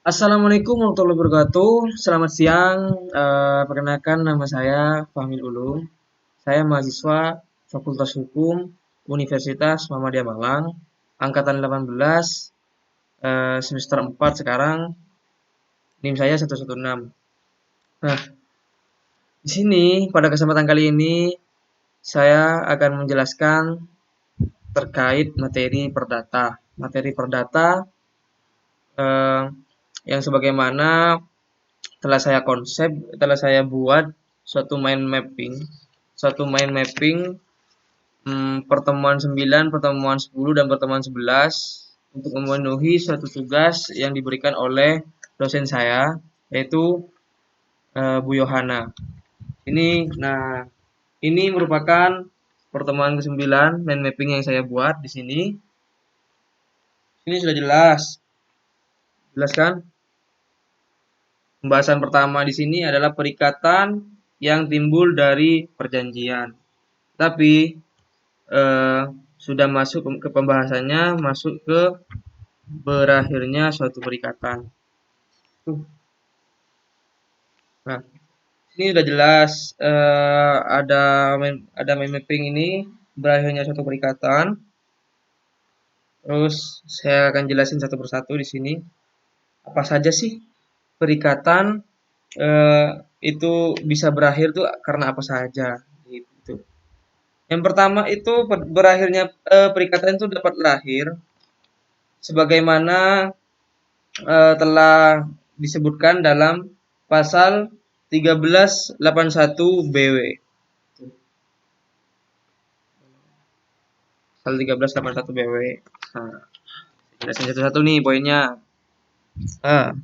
Assalamualaikum warahmatullahi wabarakatuh. Selamat siang. Perkenalkan nama saya Fahmi Ulum. Saya mahasiswa Fakultas Hukum Universitas Muhammadiyah Malang, angkatan 18, semester 4 sekarang. NIM saya 116. Nah, di sini pada kesempatan kali ini saya akan menjelaskan terkait materi perdata. Materi perdata eh, yang sebagaimana telah saya buat suatu mind mapping, pertemuan 9, pertemuan 10 dan pertemuan 11 untuk memenuhi suatu tugas yang diberikan oleh dosen saya, yaitu Bu Yohana. Ini merupakan pertemuan ke-9 mind mapping yang saya buat di sini. Ini sudah jelas. Jelas kan? Pembahasan pertama di sini adalah perikatan yang timbul dari perjanjian. Tapi eh, sudah masuk ke pembahasannya, masuk ke berakhirnya suatu perikatan. Nah, ini sudah jelas ada mind mapping ini berakhirnya suatu perikatan. Terus saya akan jelasin satu persatu di sini. Apa saja sih perikatan eh, itu bisa berakhir tuh karena apa saja gitu. Yang pertama itu berakhirnya perikatan itu dapat berakhir sebagaimana telah disebutkan dalam pasal 1381 BW. Pasal 1381 BW. Nah, jelasin satu-satu nih poinnya. Nah,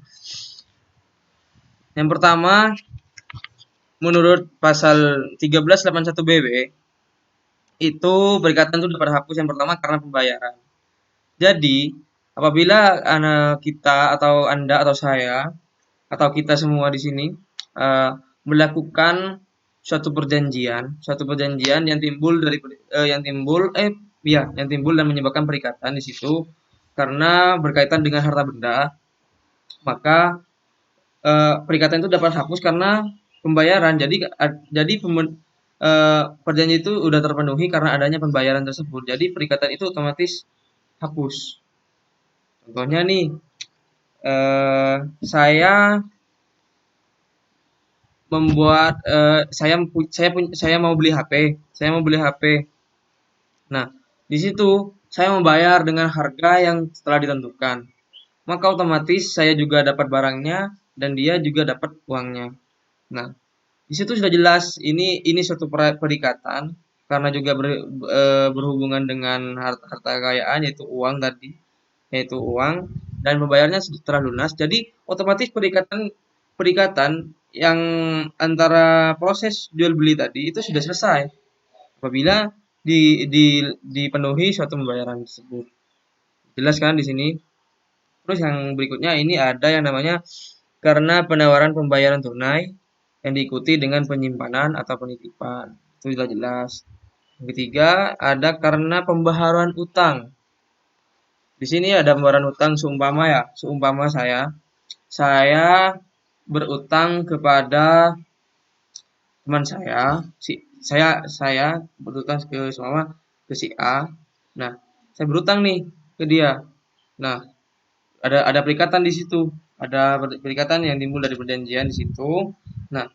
yang pertama, menurut pasal 1381 BW, itu perikatan itu dapat hapus yang pertama karena pembayaran. Jadi, apabila anak kita atau Anda atau saya atau kita semua di sini uh, melakukan suatu perjanjian yang timbul dari yang timbul dan menyebabkan perikatan di situ karena berkaitan dengan harta benda, maka perikatan itu dapat hapus karena pembayaran. Jadi perjanjian itu sudah terpenuhi karena adanya pembayaran tersebut. Jadi perikatan itu otomatis hapus. Contohnya nih, saya membuat saya mau beli HP, saya mau beli HP. Nah, di situ saya membayar dengan harga yang telah ditentukan. Maka otomatis saya juga dapat barangnya dan dia juga dapat uangnya. Nah, di situ sudah jelas ini suatu perikatan karena juga berhubungan dengan harta kekayaan yaitu uang tadi, yaitu uang dan membayarnya setelah lunas. Jadi otomatis perikatan perikatan yang antara proses jual beli tadi itu sudah selesai apabila dipenuhi suatu pembayaran tersebut. Jelas kan di sini? Terus yang berikutnya ini ada yang namanya karena penawaran pembayaran tunai yang diikuti dengan penyimpanan atau penitipan. Itu sudah jelas. Yang ketiga ada karena pembaharuan utang. Di sini ada pembaharuan utang seumpama saya berutang kepada teman saya, saya berutang ke si A. Nah, saya berutang nih ke dia. Nah, ada perikatan di situ. Ada perikatan yang timbul dari perjanjian di situ. Nah,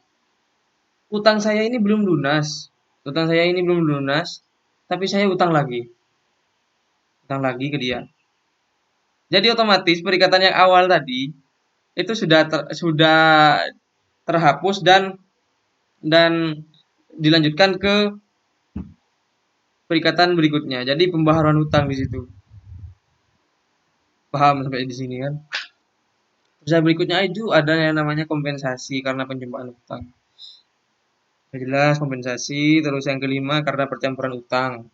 utang saya ini belum lunas. Utang saya ini belum lunas, tapi saya utang lagi. Utang lagi ke dia. Jadi otomatis perikatan yang awal tadi itu sudah terhapus dan dilanjutkan ke perikatan berikutnya. Jadi pembaharuan utang di situ. Paham sampai di sini kan? Terus yang berikutnya itu ada yang namanya kompensasi karena penjumpaaan utang. Jelas kompensasi. Terus yang kelima karena percampuran utang.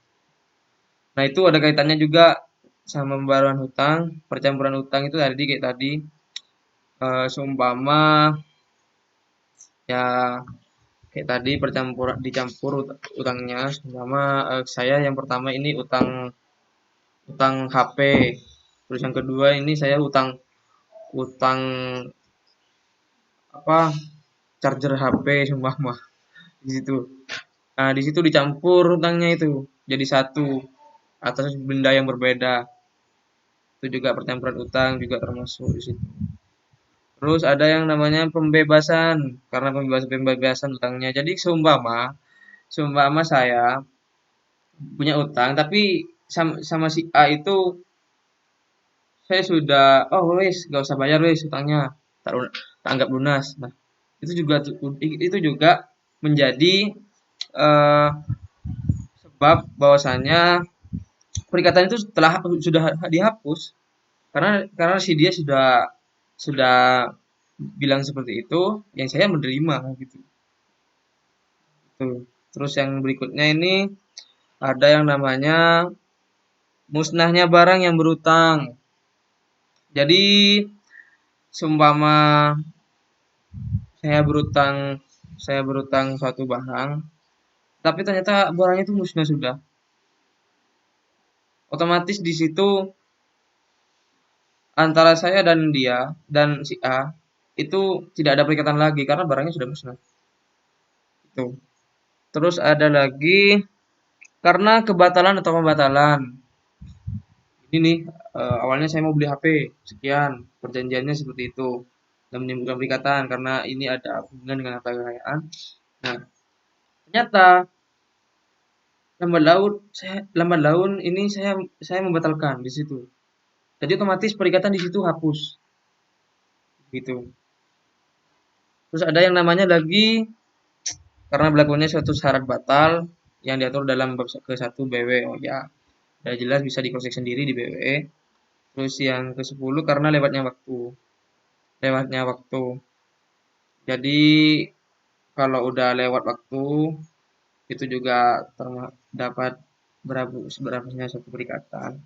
Nah itu ada kaitannya juga sama pembaharuan hutang. Percampuran utang itu tadi kayak tadi seumpama ya kayak tadi dicampur utangnya. Seumpama saya yang pertama ini utang utang HP. Terus yang kedua ini saya utang utang apa charger HP seumpama di situ. Nah, di situ dicampur utangnya itu jadi satu atas benda yang berbeda. Itu juga percampuran utang juga termasuk di situ. Terus ada yang namanya pembebasan karena pembebasan utangnya. Jadi seumpama seumpama saya punya utang tapi sama si A itu saya sudah oh wes gak usah bayar wes utangnya tak anggap lunas. Nah, itu juga menjadi eh, sebab bahwasanya perikatan itu telah sudah dihapus karena si dia sudah bilang seperti itu, yang saya menerima gitu. Tuh. Terus yang berikutnya ini ada yang namanya musnahnya barang yang berutang. Jadi seumpama saya berutang saya berutang suatu barang, tapi ternyata barangnya itu musnah sudah. Otomatis di situ antara saya dan dia dan si A itu tidak ada perikatan lagi karena barangnya sudah musnah. Itu. Terus ada lagi karena kebatalan atau pembatalan. Ini nih awalnya saya mau beli HP sekian, perjanjiannya seperti itu dan menimbulkan perikatan karena ini ada hubungan dengan harta kekayaan. Nah, ternyata lambat laun ini saya membatalkan di situ. Jadi otomatis perikatan di situ hapus gitu. Terus ada yang namanya lagi karena berlakunya suatu syarat batal yang diatur dalam bab ke-1 BW. Oh ya, sudah jelas bisa di-cross-check sendiri di BW. Terus yang ke-10 karena lewatnya waktu. Lewatnya waktu. Jadi kalau udah lewat waktu itu juga dapat berhapusnya suatu perikatan.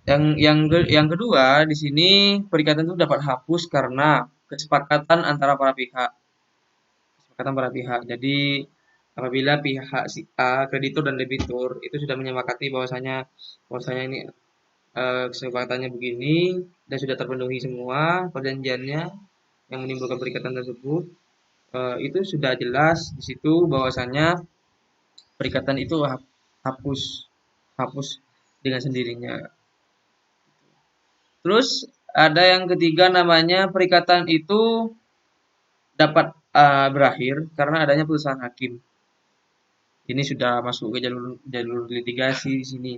Yang kedua di sini perikatan itu dapat hapus karena kesepakatan antara para pihak. Kesepakatan para pihak. Jadi apabila pihak si A, kreditur dan debitur itu sudah menyepakati bahwasanya ini kesepakatannya begini dan sudah terpenuhi semua perjanjiannya yang menimbulkan perikatan tersebut, itu sudah jelas di situ bahwasanya perikatan itu hapus hapus dengan sendirinya. Terus ada yang ketiga namanya perikatan itu dapat berakhir karena adanya putusan hakim. Ini sudah masuk ke jalur litigasi di sini.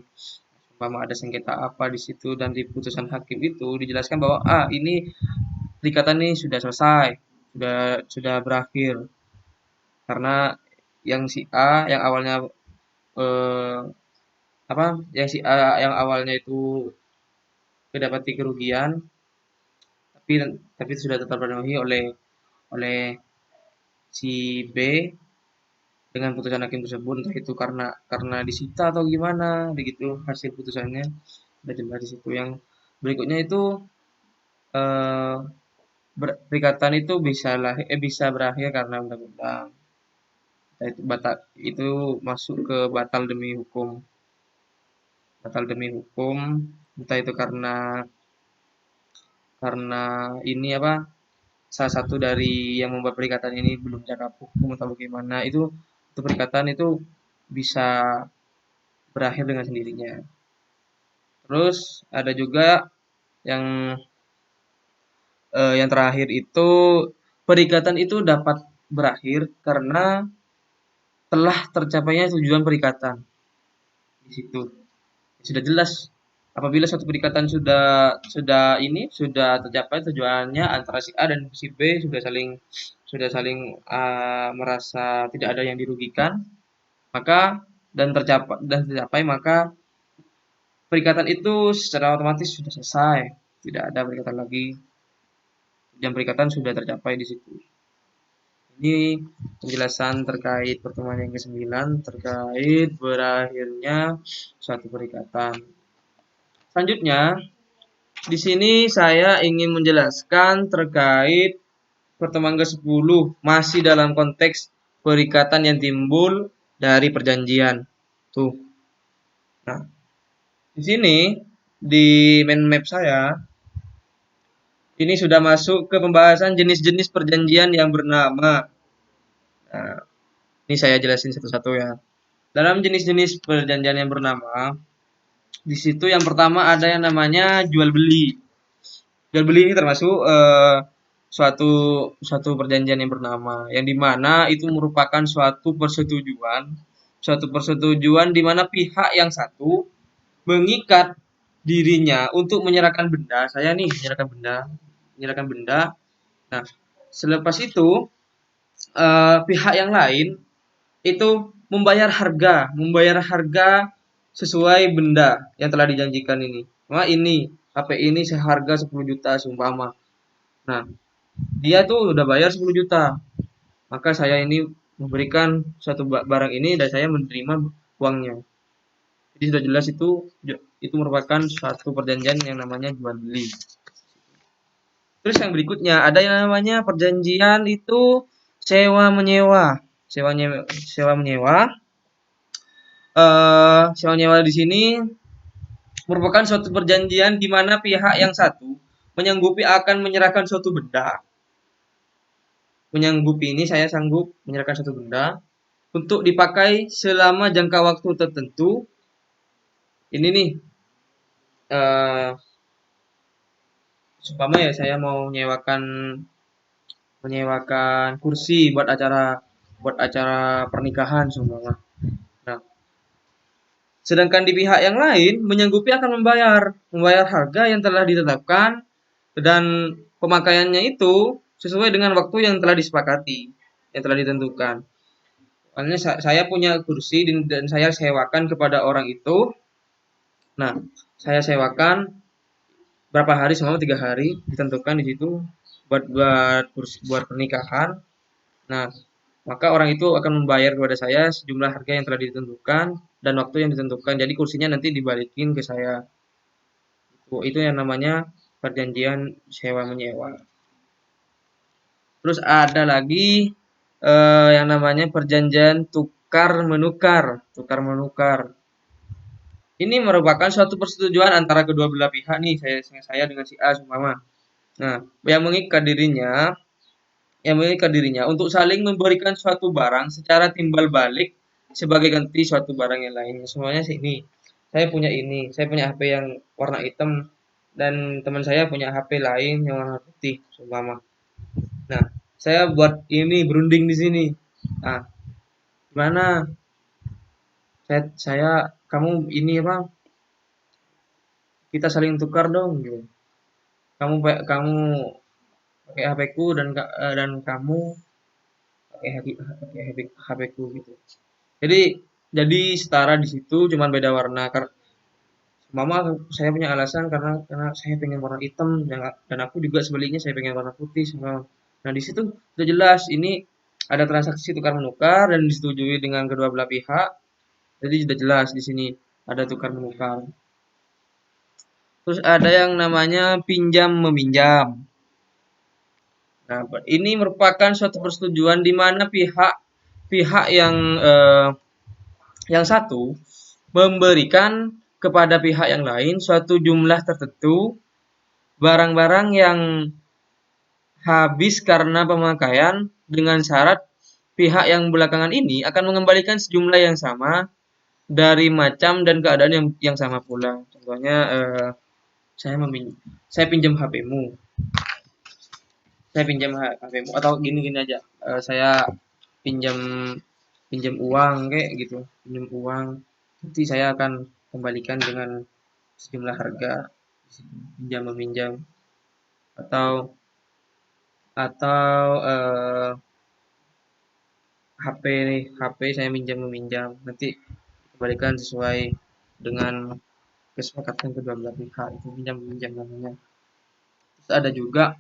Umpama ada sengketa apa di situ dan di putusan hakim itu dijelaskan bahwa ini perikatan ini sudah selesai, sudah berakhir karena yang si A yang awalnya eh, apa yang si A yang awalnya itu mendapati kerugian tapi tapi sudah terpenuhi oleh si B dengan putusan hakim tersebut, entah itu karena disita atau gimana begitu hasil putusannya udah jelas di situ. Yang berikutnya itu eh, perikatan itu bisa berakhir karena undang-undang. Itu masuk ke batal demi hukum, entah itu karena ini apa salah satu dari yang membuat perikatan ini belum cakap hukum atau bagaimana, itu perikatan itu bisa berakhir dengan sendirinya. Terus ada juga yang yang terakhir itu perikatan itu dapat berakhir karena telah tercapainya tujuan perikatan di situ. Sudah jelas apabila suatu perikatan sudah tercapai tujuannya antara si A dan si B sudah saling merasa tidak ada yang dirugikan, maka dan tercapai maka perikatan itu secara otomatis sudah selesai, tidak ada perikatan lagi. Jam perikatan sudah tercapai di situ. Ini penjelasan terkait pertemuan yang ke-9 terkait berakhirnya suatu perikatan. Selanjutnya, di sini saya ingin menjelaskan terkait pertemuan ke-10 masih dalam konteks perikatan yang timbul dari perjanjian. Tuh. Nah, di sini di main map saya, ini sudah masuk ke pembahasan jenis-jenis perjanjian yang bernama. Nah, ini saya jelasin satu-satu ya. Dalam jenis-jenis perjanjian yang bernama, di situ yang pertama ada yang namanya jual beli. Jual beli ini termasuk suatu suatu perjanjian yang bernama, yang dimana itu merupakan suatu persetujuan di mana pihak yang satu mengikat dirinya untuk menyerahkan benda. Saya nih menyerahkan benda. Nah, selepas itu pihak yang lain itu membayar harga sesuai benda yang telah dijanjikan ini. Nah, ini HP ini seharga 10 juta seumpama. Nah, dia tuh udah bayar 10 juta. Maka saya ini memberikan suatu barang ini dan saya menerima uangnya. Jadi sudah jelas itu merupakan suatu perjanjian yang namanya jual beli. Terus yang berikutnya ada yang namanya perjanjian itu sewa menyewa. Sewa menyewa. Sewa menyewa di sini merupakan suatu perjanjian di mana pihak yang satu menyanggupi akan menyerahkan suatu benda. Menyanggupi ini saya sanggup menyerahkan suatu benda untuk dipakai selama jangka waktu tertentu. Ini nih, seumpama ya saya mau menyewakan kursi buat acara pernikahan seumpama. Nah, sedangkan di pihak yang lain menyanggupi akan membayar harga yang telah ditetapkan dan pemakaiannya itu sesuai dengan waktu yang telah disepakati, yang telah ditentukan. Soalnya saya punya kursi dan saya sewakan kepada orang itu. Nah, saya sewakan berapa hari, selama 3 hari ditentukan di situ buat pernikahan. Nah, maka orang itu akan membayar kepada saya sejumlah harga yang telah ditentukan dan waktu yang ditentukan. Jadi kursinya nanti dibalikin ke saya. Itu yang namanya perjanjian sewa menyewa. Terus ada lagi yang namanya perjanjian tukar menukar. Ini merupakan suatu persetujuan antara kedua belah pihak nih, saya dengan si A seumpama. Nah, yang mengikat dirinya untuk saling memberikan suatu barang secara timbal balik sebagai ganti suatu barang yang lainnya. Semuanya sih ini. Saya punya HP yang warna hitam dan teman saya punya HP lain yang warna putih seumpama. Nah, saya buat ini berunding di sini. Nah, gimana? Saya kamu ini apa? Kita saling tukar dong gitu. Kamu pakai HP ku dan kamu pakai HP ku gitu. Jadi setara di situ cuman beda warna. Mama saya punya alasan karena saya pengen warna hitam dan aku juga sebaliknya saya pengen warna putih sama. Nah, di situ sudah jelas ini ada transaksi tukar menukar dan disetujui dengan kedua belah pihak. Jadi sudah jelas di sini ada tukar menukar. Terus ada yang namanya pinjam meminjam. Nah, ini merupakan suatu persetujuan di mana pihak yang satu memberikan kepada pihak yang lain suatu jumlah tertentu barang-barang yang habis karena pemakaian dengan syarat pihak yang belakangan ini akan mengembalikan sejumlah yang sama dari macam dan keadaan yang sama pula. Contohnya saya pinjam HP-mu. Saya pinjam HP-mu atau gini aja. Saya pinjam pinjam uang kayak gitu. Pinjam uang. Nanti saya akan kembalikan dengan sejumlah harga pinjam meminjam atau HP saya minjam meminjam nanti kembalikan sesuai dengan kesepakatan kedua belah pihak itu pinjam meminjam namanya. Terus ada juga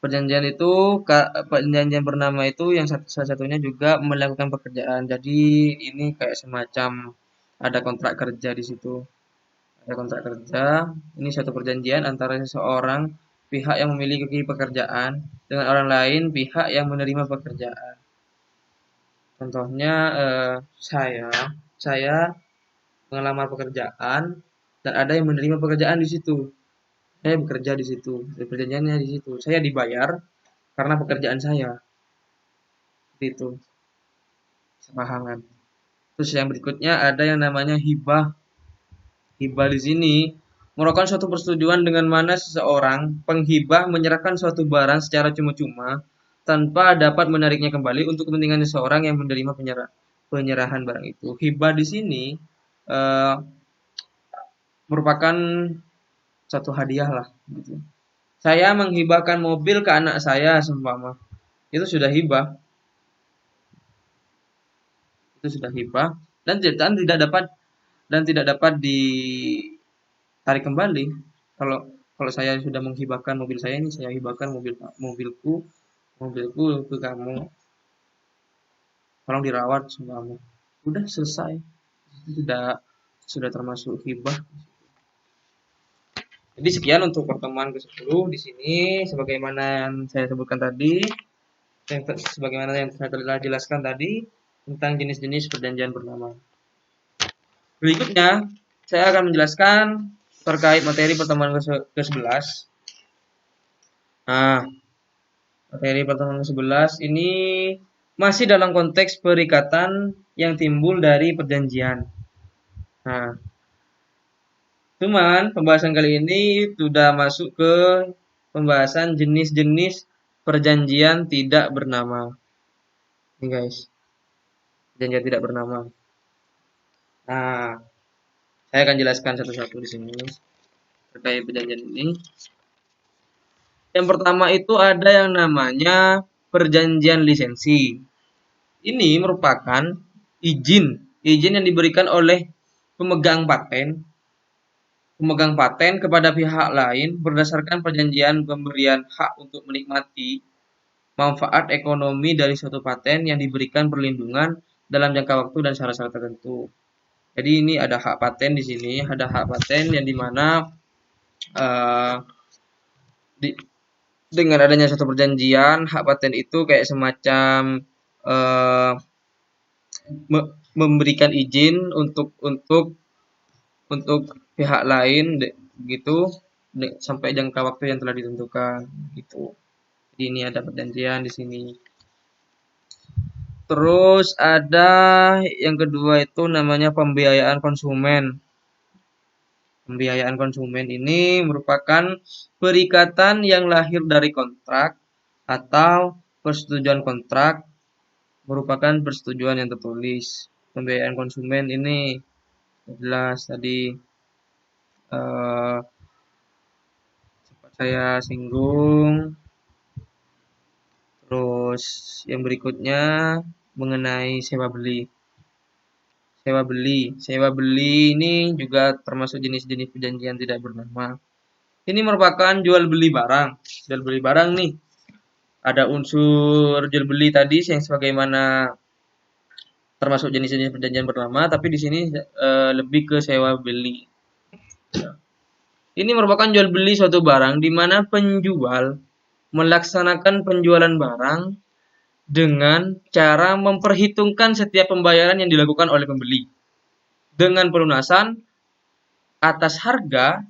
perjanjian bernama itu yang salah satunya juga melakukan pekerjaan. Jadi ini kayak semacam ada kontrak kerja di situ. Ada kontrak kerja. Ini suatu perjanjian antara seseorang pihak yang memiliki pekerjaan dengan orang lain pihak yang menerima pekerjaan. Contohnya saya mengelamar pekerjaan dan ada yang menerima pekerjaan di situ. Saya bekerja di situ, perjanjiannya di situ. Saya dibayar karena pekerjaan saya. Itu, paham kan? Terus yang berikutnya ada yang namanya hibah. Hibah di sini merupakan suatu persetujuan dengan mana seseorang penghibah menyerahkan suatu barang secara cuma-cuma tanpa dapat menariknya kembali untuk kepentingan seseorang yang menerima penyerahan barang itu. Hibah di sini eh, merupakan satu hadiah lah gitu. Saya menghibahkan mobil ke anak saya seumpama. Itu sudah hibah, itu sudah hibah dan tidak dapat ditarik kembali. Kalau kalau saya sudah menghibahkan mobil saya ini, saya hibahkan mobilku ke kamu, tolong dirawat seumpama. Udah selesai. Itu sudah termasuk hibah. Jadi sekian untuk pertemuan ke-10 di sini sebagaimana yang saya sebutkan tadi, sebagaimana yang saya telah jelaskan tadi tentang jenis-jenis perjanjian bernama. Berikutnya, saya akan menjelaskan terkait materi pertemuan ke-11. Nah, materi pertemuan ke-11 ini masih dalam konteks perikatan yang timbul dari perjanjian. Nah, cuman pembahasan kali ini sudah masuk ke pembahasan jenis-jenis perjanjian tidak bernama. Ini guys, perjanjian tidak bernama. Nah, saya akan jelaskan satu-satu di sini terkait perjanjian ini. Yang pertama itu ada yang namanya perjanjian lisensi. Ini merupakan izin yang diberikan oleh pemegang paten kepada pihak lain berdasarkan perjanjian pemberian hak untuk menikmati manfaat ekonomi dari suatu paten yang diberikan perlindungan dalam jangka waktu dan syarat-syarat tertentu. Jadi ini ada hak paten di sini, ada hak paten yang dimana uh, dengan adanya suatu perjanjian hak paten itu kayak semacam uh, memberikan izin untuk pihak lain gitu sampai jangka waktu yang telah ditentukan gitu. Jadi ini ada perjanjian di sini. Terus ada yang kedua itu namanya pembiayaan konsumen. Pembiayaan konsumen ini merupakan perikatan yang lahir dari kontrak atau persetujuan kontrak merupakan persetujuan yang tertulis. Pembiayaan konsumen ini jelas tadi sempat saya singgung. Terus yang berikutnya mengenai sewa beli. Sewa beli ini juga termasuk jenis-jenis perjanjian tidak bernama. Ini merupakan jual beli barang. Jual beli barang nih. Ada unsur jual beli tadi yang sebagaimana termasuk jenis-jenis perjanjian bernama, tapi di sini lebih ke sewa beli. Ini merupakan jual beli suatu barang di mana penjual melaksanakan penjualan barang dengan cara memperhitungkan setiap pembayaran yang dilakukan oleh pembeli dengan pelunasan atas harga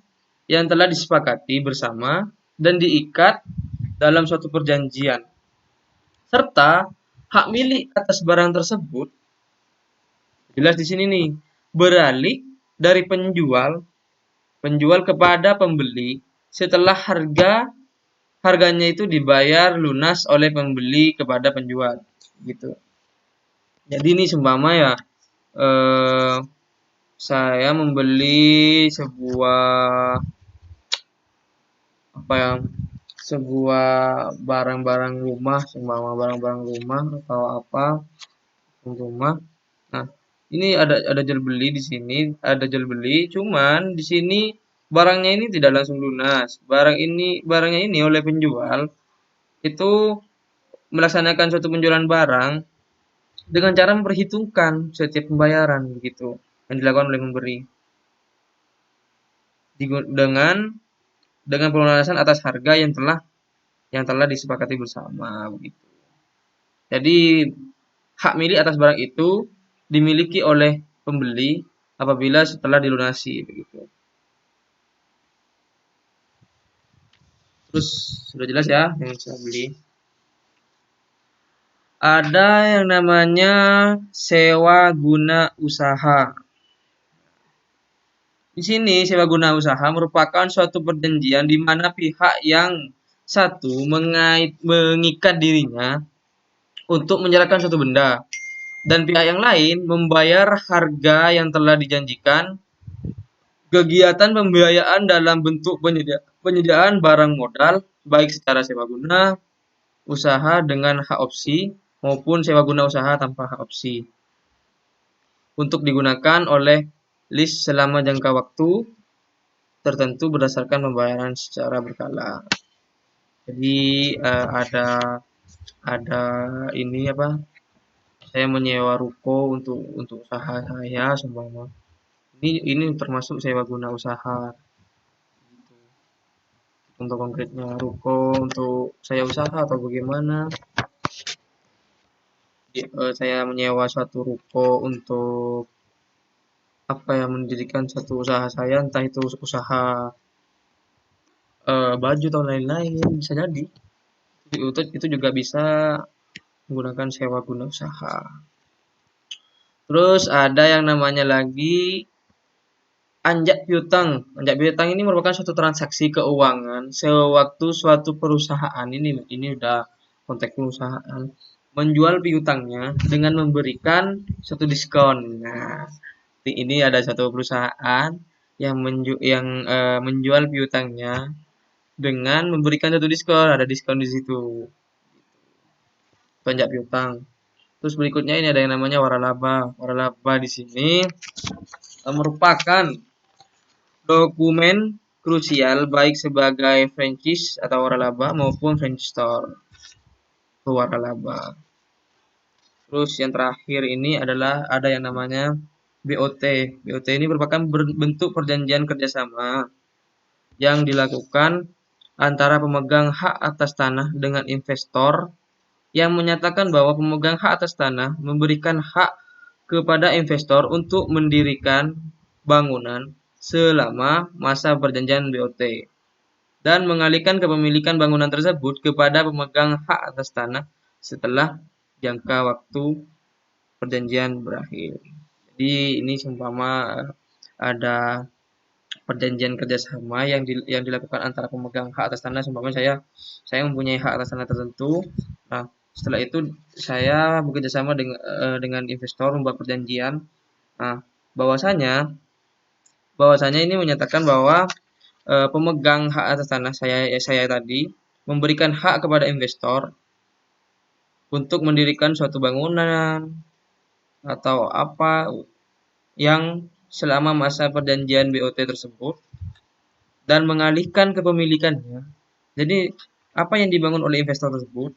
yang telah disepakati bersama dan diikat dalam suatu perjanjian, serta hak milik atas barang tersebut jelas di sini nih beralih dari penjual kepada pembeli setelah harganya itu dibayar lunas oleh pembeli kepada penjual gitu. Jadi ini seumpama ya saya membeli sebuah barang-barang rumah, seumpama barang-barang rumah atau apa rumah. Nah, ini ada jual beli di sini, ada jual beli, cuman di sini barangnya ini tidak langsung lunas. Barangnya ini oleh penjual itu melaksanakan suatu penjualan barang dengan cara memperhitungkan setiap pembayaran begitu yang dilakukan oleh pemberi dengan pelunasan atas harga yang telah disepakati bersama begitu. Jadi hak milik atas barang itu dimiliki oleh pembeli apabila setelah dilunasi begitu. Terus sudah jelas ya yang saya beli. Ada yang namanya sewa guna usaha. Di sini sewa guna usaha merupakan suatu perjanjian di mana pihak yang satu mengikat dirinya untuk menyerahkan suatu benda dan pihak yang lain membayar harga yang telah dijanjikan. Kegiatan pembiayaan dalam bentuk penyediaan barang modal baik secara sewa guna usaha dengan hak opsi maupun sewa guna usaha tanpa hak opsi untuk digunakan oleh lease selama jangka waktu tertentu berdasarkan pembayaran secara berkala. Jadi ada ini apa? Saya menyewa ruko untuk usaha saya seumpama. Ini termasuk sewa guna usaha. Untuk konkretnya ruko untuk saya usaha atau bagaimana? Saya menyewa suatu ruko untuk apa yang mendirikan satu usaha saya, entah itu usaha baju atau lain-lain, bisa jadi. Itu juga bisa menggunakan sewa guna usaha. Terus ada yang namanya lagi anjak piutang. Anjak piutang ini merupakan suatu transaksi keuangan sewaktu suatu perusahaan ini udah konteks perusahaan menjual piutangnya dengan memberikan suatu diskon. Nah, ini ada satu perusahaan yang menjual piutangnya dengan memberikan satu diskon, ada diskon di situ. Anjak piutang. Terus berikutnya ini ada yang namanya waralaba. Waralaba di sini merupakan dokumen krusial baik sebagai franchise atau waralaba maupun franchise store waralaba. Terus yang terakhir ini adalah ada yang namanya BOT. BOT ini merupakan bentuk perjanjian kerjasama yang dilakukan antara pemegang hak atas tanah dengan investor yang menyatakan bahwa pemegang hak atas tanah memberikan hak kepada investor untuk mendirikan bangunan selama masa perjanjian BOT dan mengalihkan kepemilikan bangunan tersebut kepada pemegang hak atas tanah setelah jangka waktu perjanjian berakhir. Jadi ini seumpama ada perjanjian kerjasama yang dilakukan antara pemegang hak atas tanah. Seumpama saya mempunyai hak atas tanah tertentu. Nah, setelah itu saya bekerjasama dengan investor membuat perjanjian. Nah, bahwasanya ini menyatakan bahwa pemegang hak atas tanah saya tadi memberikan hak kepada investor untuk mendirikan suatu bangunan atau apa yang selama masa perjanjian BOT tersebut dan mengalihkan kepemilikannya. Jadi apa yang dibangun oleh investor tersebut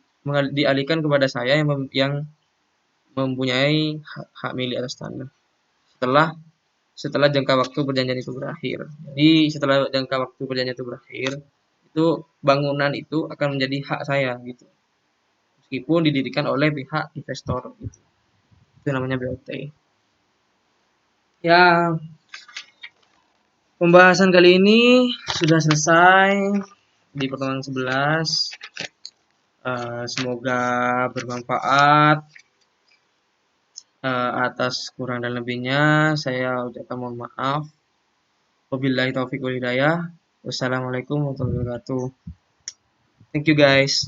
dialihkan kepada saya yang mempunyai hak milik atas tanah setelah jangka waktu perjanjian itu berakhir. Jadi setelah jangka waktu perjanjian itu berakhir, itu bangunan itu akan menjadi hak saya gitu. Meskipun didirikan oleh pihak investor gitu. Itu namanya BOT. Ya, pembahasan kali ini sudah selesai di pertemuan 11. Semoga bermanfaat. Atas kurang dan lebihnya saya ucapkan mohon maaf. Wabillahi taufiq wal hidayah. Wassalamualaikum warahmatullahi wabarakatuh. Thank you guys.